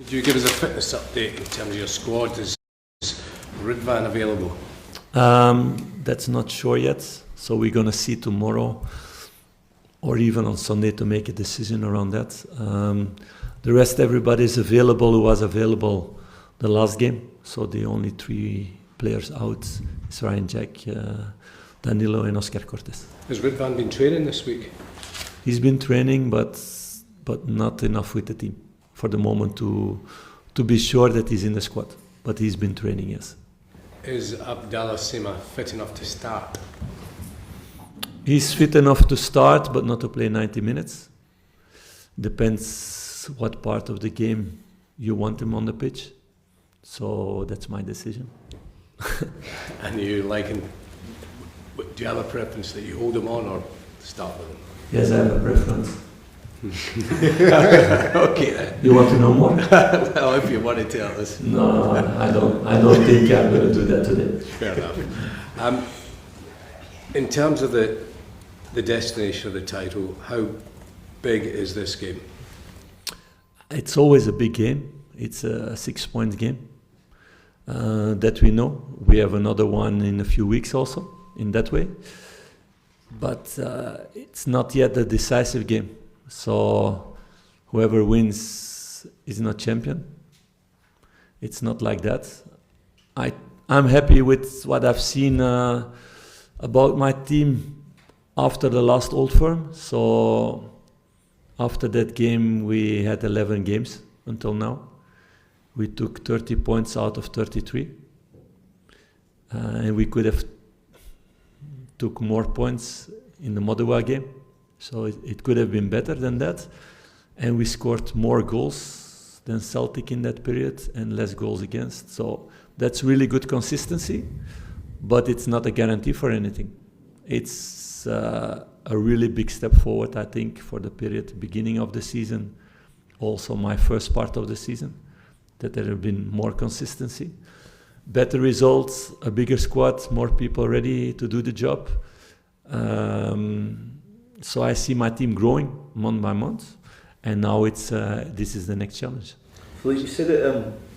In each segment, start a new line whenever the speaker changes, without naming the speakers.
Could you give us a fitness update in terms of your squad? Is Ridvan available?
That's not sure yet, so we're going to see tomorrow or even on Sunday to make a decision around that. The rest, everybody is available who was available the last game, so the only 3 players out is Ryan Jack, Danilo and Oscar Cortes.
Has Ridvan been training this week?
He's been training, but not enough with the team for the moment to be sure that he's in the squad. But he's been training, yes.
Is Abdallah Sima fit enough to start?
He's fit enough to start, but not to play 90 minutes. Depends what part of the game you want him on the pitch. So that's my decision.
And you like him? Do you have a preference that you hold him on or start with him?
Yes, I have a preference.
Okay then.
You want to know more?
Well, if you want to tell us.
No, I don't think I'm going to do that today.
Fair enough. In terms of the destination of the title, how big is this game?
It's always a big game. It's a 6-point game that we know. We have another one in a few weeks also in that way. But it's not yet a decisive game. So whoever wins is not champion. It's not like that. I'm happy with what I've seen about my team after the last Old Firm. So after that game, we had 11 games until now. We took 30 points out of 33. And we could have took more points in the Motherwell game. So it could have been better than that. And we scored more goals than Celtic in that period and less goals against. So that's really good consistency, but it's not a guarantee for anything. It's a really big step forward, I think, for the period beginning of the season, also my first part of the season, that there have been more consistency. Better results, a bigger squad, more people ready to do the job. So I see my team growing month by month, and now this is the next challenge.
Philippe, you said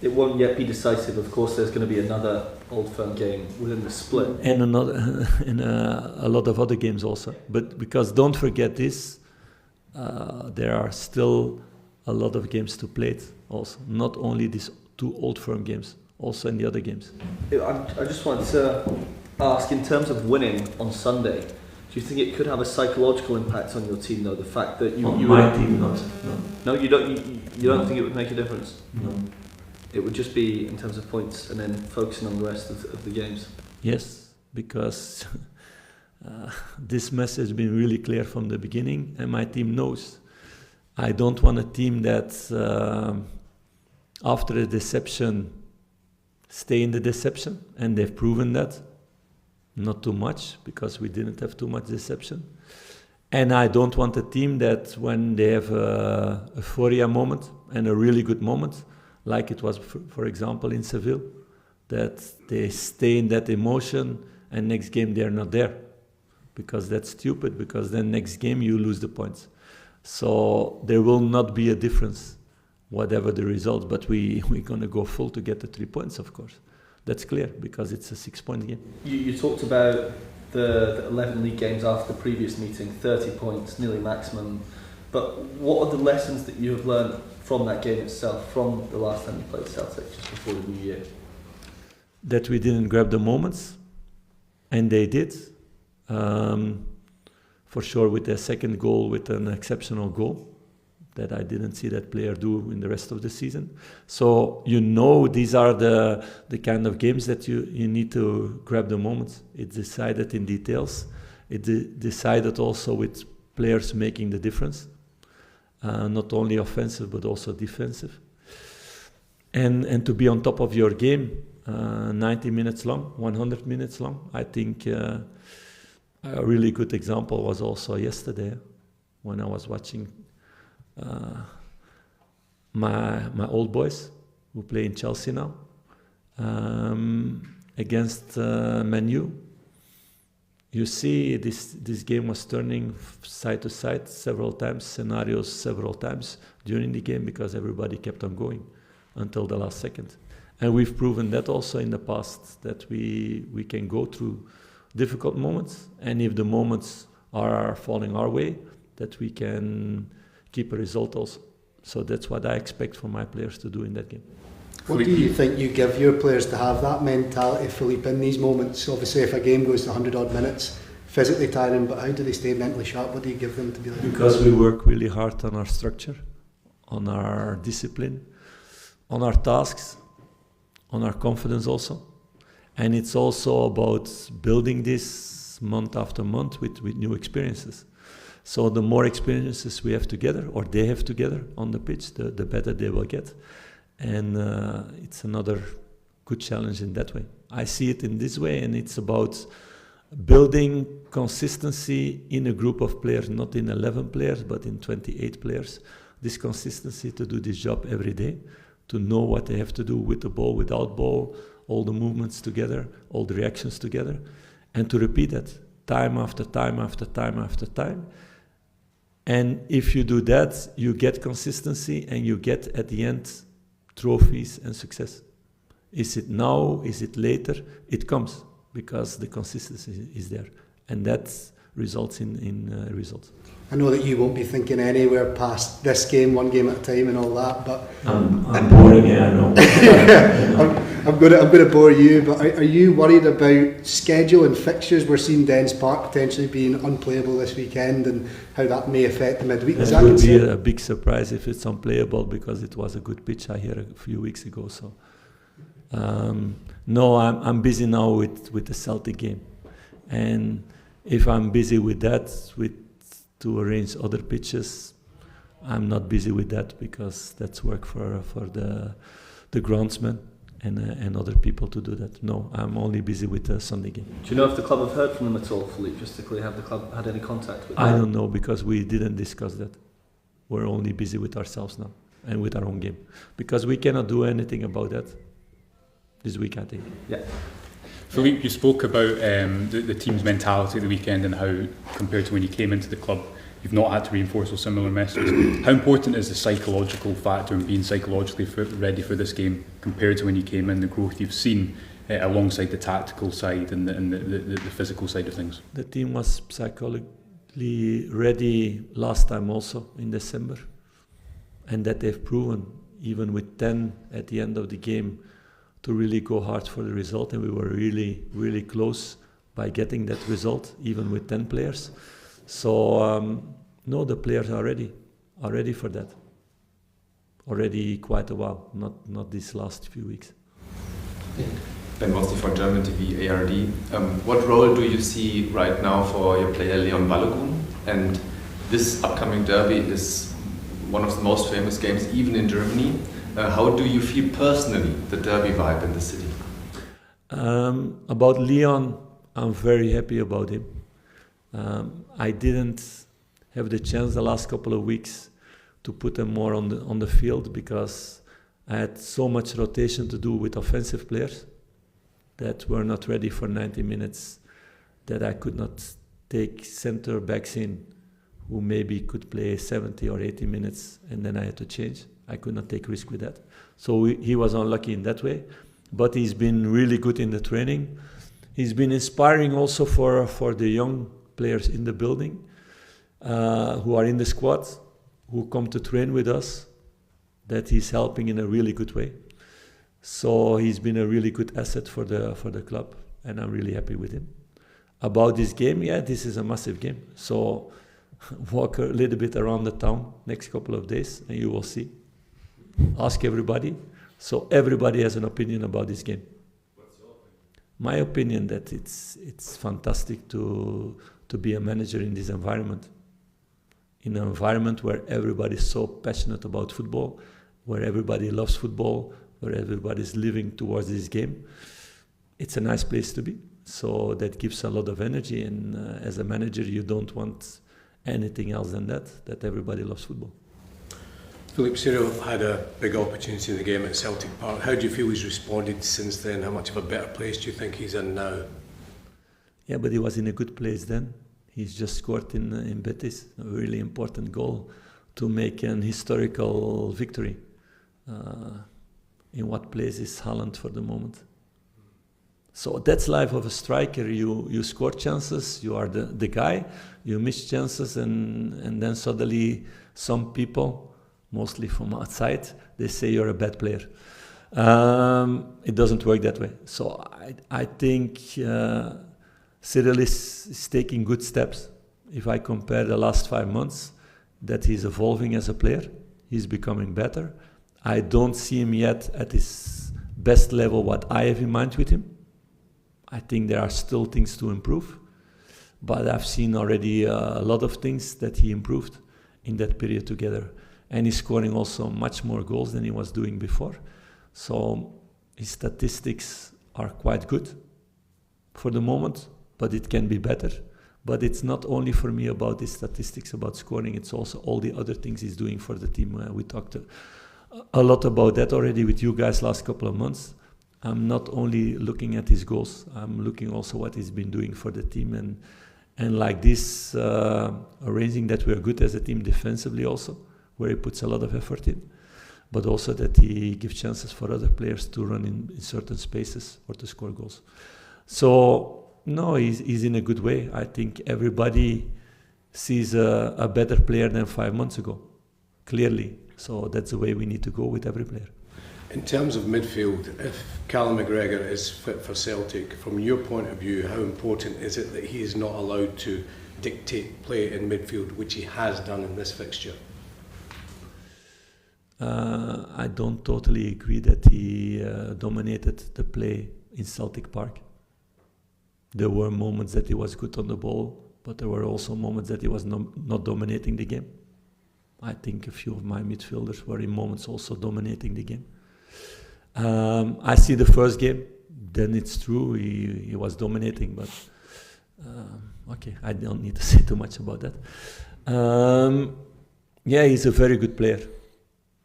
it won't yet be decisive. Of course, there's going to be another Old Firm game within the split,
and a lot of other games also. But because don't forget this, there are still a lot of games to play. Also, not only these 2 Old Firm games, also in the other games.
I just wanted to ask, in terms of winning on Sunday, do you think it could have a psychological impact on your team, though? The fact that
my team, not.
No, you don't think it would make a difference?
No.
It would just be in terms of points and then focusing on the rest of the games.
Yes, because this message has been really clear from the beginning, and my team knows. I don't want a team that after a deception stay in the deception, and they've proven that. Not too much, because we didn't have too much deception. And I don't want a team that when they have a euphoria moment and a really good moment, like it was, for example, in Seville, that they stay in that emotion and next game they're not there. Because that's stupid, because then next game you lose the points. So there will not be a difference, whatever the result, but we're going to go full to get the 3 points, of course. That's clear, because it's a 6-point game.
You talked about the 11 league games after the previous meeting, 30 points, nearly maximum. But what are the lessons that you have learned from that game itself, from the last time you played Celtic, just before the new year?
That we didn't grab the moments, and they did. For sure, with their second goal, with an exceptional goal that I didn't see that player do in the rest of the season. So these are the kind of games that you need to grab the moments. It's decided in details. It's decided also with players making the difference, not only offensive but also defensive. And to be on top of your game, 90 minutes long, 100 minutes long. I think a really good example was also yesterday when I was watching my old boys who play in Chelsea now against Man U. You see this game was turning side to side several times, scenarios several times during the game, because everybody kept on going. until the last second. And we've proven that also in the past, that we can go through difficult moments, and if the moments are falling our way, that we can keep a result also. So that's what I expect from my players to do in that game.
What do you think you give your players to have that mentality, Philippe, in these moments? Obviously, if a game goes to 100 odd minutes, physically tiring, but how do they stay mentally sharp? What do you give them to be like?
Because we work really hard on our structure, on our discipline, on our tasks, on our confidence also. And it's also about building this month after month with new experiences. So the more experiences we have together, or they have together on the pitch, the better they will get. And it's another good challenge in that way. I see it in this way, and it's about building consistency in a group of players, not in 11 players, but in 28 players. This consistency to do this job every day, to know what they have to do with the ball, without ball, all the movements together, all the reactions together, and to repeat that time after time after time after time. And if you do that, you get consistency, and you get at the end trophies and success. Is it now? Is it later? It comes because the consistency is there, and that results in results.
I know that you won't be thinking anywhere past this game, one game at a time, and all that. But
I'm boring, yeah, I know.
I'm going to bore you. But are you worried about schedule and fixtures? We're seeing Dens Park potentially being unplayable this weekend, and how that may affect the midweek.
It would be a big surprise if it's unplayable, because it was a good pitch I heard a few weeks ago. So no, I'm busy now with the Celtic game, and if I'm busy with that, to arrange other pitches, I'm not busy with that, because that's work for the groundsman and other people to do that. No, I'm only busy with the Sunday game.
Do you know if the club have heard from them at all, Philippe? Just to clear, have the club had any contact with them?
I don't know, because we didn't discuss that. We're only busy with ourselves now and with our own game, because we cannot do anything about that this week, I think.
Yeah.
Philippe, you spoke about the team's mentality at the weekend, and how, compared to when you came into the club, you've not had to reinforce those similar messages. How important is the psychological factor and being psychologically ready for this game compared to when you came in, the growth you've seen alongside the tactical side and the physical side of things?
The team was psychologically ready last time also in December, and that they've proven, even with 10 at the end of the game, to really go hard for the result, and we were really, really close by getting that result, even with 10 players. So, no, the players are ready for that. Already quite a while, not these last few weeks.
Ben Mostly for German TV, ARD. What role do you see right now for your player Leon Balogun? And this upcoming derby is one of the most famous games, even in Germany. How do you feel personally the derby vibe in the city?
About Leon, I'm very happy about him. I didn't have the chance the last couple of weeks to put him more on the field, because I had so much rotation to do with offensive players that were not ready for 90 minutes, that I could not take center backs in who maybe could play 70 or 80 minutes, and then I had to change. I could not take risk with that. So he was unlucky in that way, but he's been really good in the training. He's been inspiring also for the young players in the building, who are in the squad, who come to train with us, that he's helping in a really good way. So he's been a really good asset for the club, and I'm really happy with him. About this game, yeah, this is a massive game. So walk a little bit around the town next couple of days, and you will see. Ask everybody. So everybody has an opinion about this game.
What's your opinion?
My opinion that it's fantastic to be a manager in this environment. In an environment where everybody is so passionate about football, where everybody loves football, where everybody is living towards this game. It's a nice place to be. So that gives a lot of energy, and as a manager you don't want anything else than that everybody loves football.
Philippe, Cyril had a big opportunity in the game at Celtic Park. How do you feel he's responded since then? How much of a better place do you think he's in now?
Yeah, but he was in a good place then. He's just scored in Betis, a really important goal to make an historical victory. in what place is Haaland for the moment. So that's life of a striker. You score chances, you are the guy, you miss chances, and then suddenly some people, mostly from outside, they say you're a bad player. It doesn't work that way. So I think Cyril is taking good steps. If I compare the last 5 months, that he's evolving as a player, he's becoming better. I don't see him yet at his best level, what I have in mind with him. I think there are still things to improve, but I've seen already a lot of things that he improved in that period together. And he's scoring also much more goals than he was doing before. So his statistics are quite good for the moment, but it can be better. But it's not only for me about his statistics, about scoring, it's also all the other things he's doing for the team. We talked a lot about that already with you guys last couple of months. I'm not only looking at his goals, I'm looking also what he's been doing for the team, and like this, arranging that we're good as a team defensively also, where he puts a lot of effort in, but also that he gives chances for other players to run in certain spaces or to score goals. So, no, he's in a good way. I think everybody sees a better player than 5 months ago, clearly. So that's the way we need to go with every player.
In terms of midfield, if Callum McGregor is fit for Celtic, from your point of view, how important is it that he is not allowed to dictate play in midfield, which he has done in this fixture?
I don't totally agree that he dominated the play in Celtic Park. There were moments that he was good on the ball, but there were also moments that he was not dominating the game. I think a few of my midfielders were in moments also dominating the game. I see the first game, then it's true, he was dominating, but okay, I don't need to say too much about that. Yeah, he's a very good player,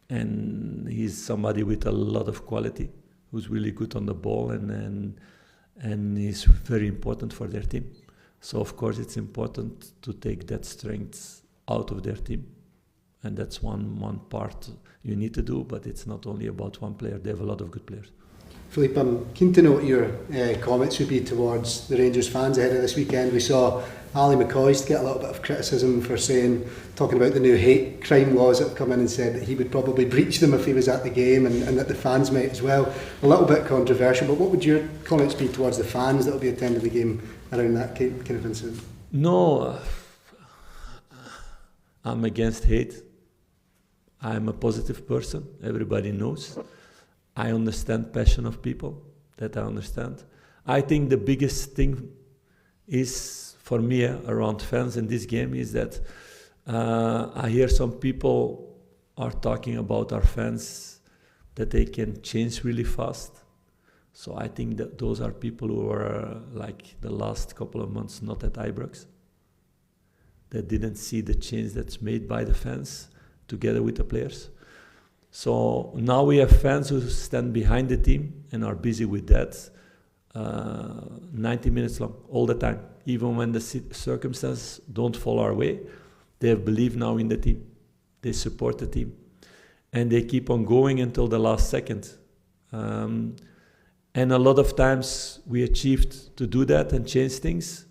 and he's somebody with a lot of quality, who's really good on the ball, and he's very important for their team. So of course it's important to take that strength out of their team. And that's one part you need to do, but it's not only about one player. They have a lot of good players.
Philippe, I'm keen to know what your comments would be towards the Rangers fans ahead of this weekend. We saw Ali McCoist get a little bit of criticism for talking about the new hate crime laws that have come in, and said that he would probably breach them if he was at the game, and that the fans might as well. A little bit controversial, but what would your comments be towards the fans that will be attending the game around that kind of incident?
No, I'm against hate. I'm a positive person, everybody knows. I understand passion of people, that I understand. I think the biggest thing is, for me, around fans in this game, is that I hear some people are talking about our fans, that they can change really fast. So I think that those are people who are, like the last couple of months, not at Ibrox, that didn't see the change that's made by the fans, together with the players. So now we have fans who stand behind the team and are busy with that 90 minutes long, all the time. Even when the circumstances don't fall our way, they have believed now in the team. They support the team. And they keep on going until the last second. And a lot of times we achieved to do that and change things.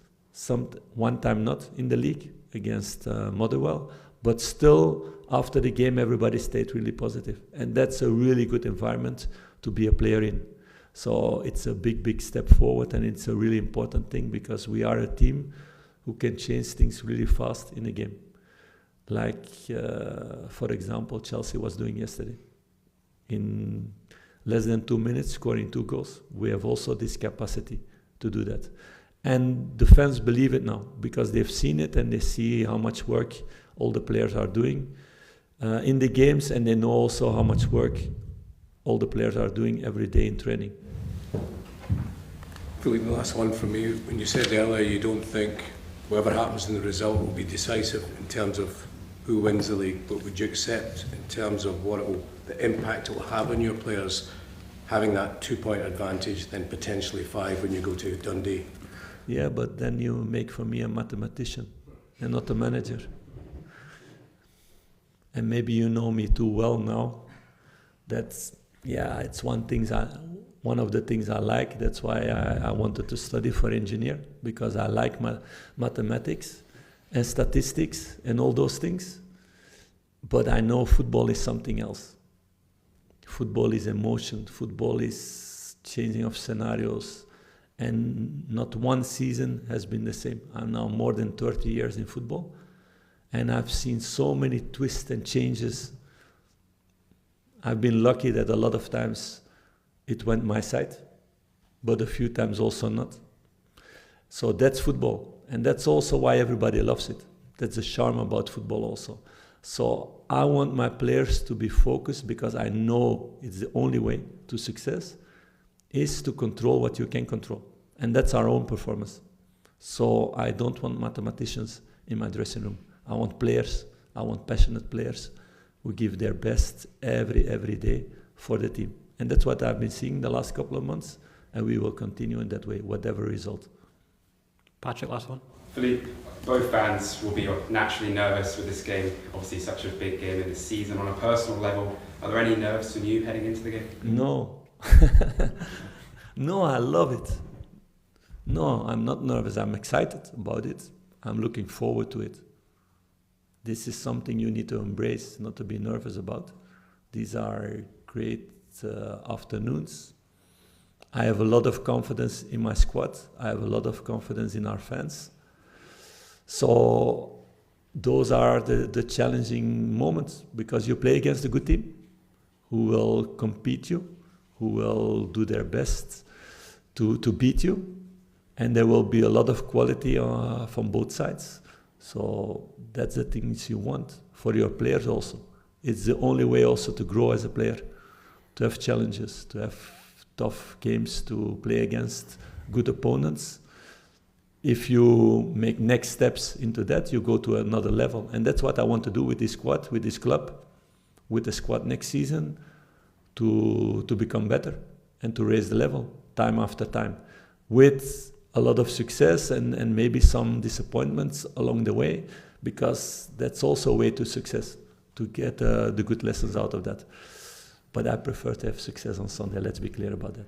One time not in the league against Motherwell. But still, after the game, everybody stayed really positive. And that's a really good environment to be a player in. So it's a big, big step forward, and it's a really important thing, because we are a team who can change things really fast in a game. Like, for example, Chelsea was doing yesterday. In less than 2 minutes, scoring 2 goals. We have also this capacity to do that. And the fans believe it now, because they've seen it and they see how much work all the players are doing in the games, and they know also how much work all the players are doing every day in training.
Philippe, the last one from me. When you said earlier you don't think whatever happens in the result will be decisive in terms of who wins the league, but would you accept in terms of the impact it will have on your players, having that 2-point advantage, then potentially 5 when you go to Dundee?
Yeah, but then you make for me a mathematician and not a manager. And maybe you know me too well now that Yeah, it's one of the things I like. That's why I wanted to study for engineer, because I like mathematics and statistics and all those things. But I know football is something else. Football is emotion. Football is changing of scenarios. And not one season has been the same. I'm now more than 30 years in football. And I've seen so many twists and changes. I've been lucky that a lot of times it went my side, but a few times also not. So that's football. And that's also why everybody loves it. That's the charm about football also. So I want my players to be focused, because I know it's the only way to success is to control what you can control. And that's our own performance. So I don't want mathematicians in my dressing room. I want players. I want passionate players who give their best every day for the team. And that's what I've been seeing the last couple of months, and we will continue in that way, whatever result.
Patrick, last one.
Philippe, both fans will be naturally nervous with this game, obviously such a big game in the season. On a personal level, are there any nerves from you heading into the game?
No. No, I love it. No, I'm not nervous. I'm excited about it. I'm looking forward to it. This is something you need to embrace, not to be nervous about. These are great afternoons. I have a lot of confidence in my squad. I have a lot of confidence in our fans. So those are the challenging moments, because you play against a good team who will compete you, who will do their best to beat you. And there will be a lot of quality from both sides. So that's the things you want for your players also. It's the only way also to grow as a player, to have challenges, to have tough games, to play against good opponents. If you make next steps into that, you go to another level. And that's what I want to do with this squad, with this club, with the squad next season, to become better and to raise the level time after time, with a lot of success and maybe some disappointments along the way, because that's also a way to success, to get the good lessons out of that. But I prefer to have success on Sunday, let's be clear about that.